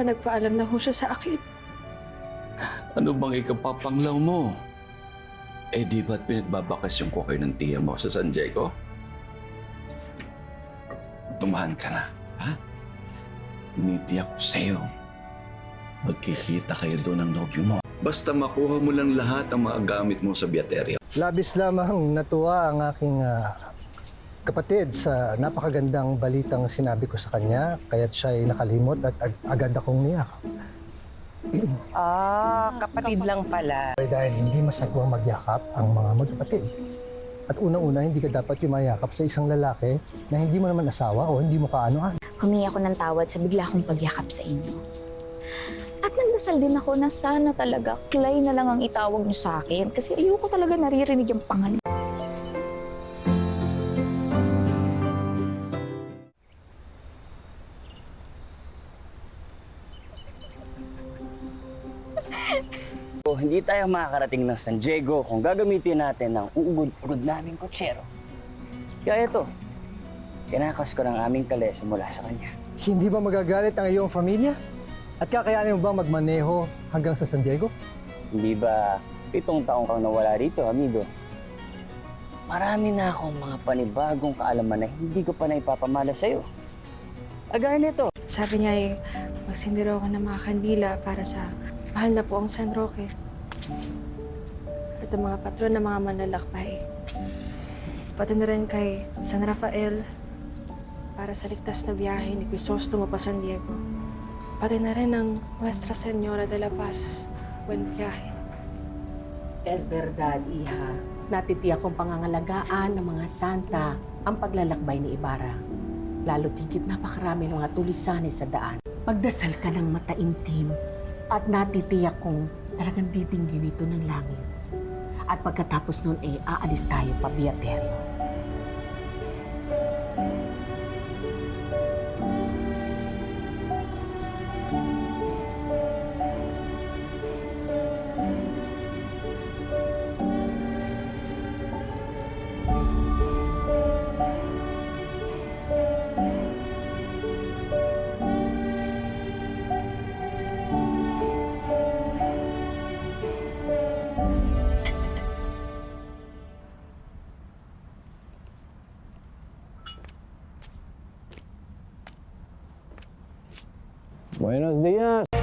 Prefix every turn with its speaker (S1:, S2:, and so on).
S1: nagpaalam na ho siya sa akin.
S2: Ano bang ikapapanglaw mo? Eh di ba't pinagbabakasyon ko kayo ng tiya mo sa San Diego? Tumahan ka na, ha? Tinitiyak ko sa'yo. Magkikita kayo doon ng nobyo mo. Basta makuha mo lang lahat ng mga gamit mo sa biyaterya.
S3: Labis lamang natuwa ang aking kapatid sa napakagandang balitang sinabi ko sa kanya, kaya't siya ay nakalimot at agad akong niyak.
S4: Kapatid lang pala.
S3: Dahil hindi masagwang magyakap ang mga magkapatid. At unang-una, hindi ka dapat yumayakap sa isang lalaki na hindi mo naman asawa o hindi mo kaano-ano.
S5: Humingi ako ng tawad sa bigla kong pagyakap sa inyo. At nagdasal din ako na sana talaga Clay na lang ang itawag niyo sa akin kasi ayoko talaga naririnig yung pangalan.
S6: So, hindi tayo makakarating ng San Diego kung gagamitin natin ng uugod-ugod naming kutsero. Kaya ito, kinakas ko ng aming kalesa mula sa kanya.
S3: Hindi ba magagalit ang iyong pamilya? At kakayanin mo ba magmaneho hanggang sa San Diego?
S6: Hindi ba 7 taong kang nawala rito, amigo? Marami na akong mga panibagong kaalaman na hindi ko pa na ipapamala sa'yo. Agaya nito.
S1: Sabi niya ay magsindi raw ako ng mga kandila para sa mahal na po ang San Roque. At ang mga patron ng mga manlalakbay. Pati na rin kay San Rafael para sa ligtas na biyahe ni Crisostomo pa San Diego. Pati na rin ang Nuestra Señora de la Paz. Buen viaje.
S4: Es verdad, iha. Natitiyak kong pangangalagaan ng mga santa ang paglalakbay ni Ibarra. Lalo tigit napakarami ng mga tulisanes sa daan. Magdasal ka ng mataimtim at natitiyak kong talagang titinggin ito ng langit. At pagkatapos nun aalis tayo pa Biaterio.
S7: Buenos días.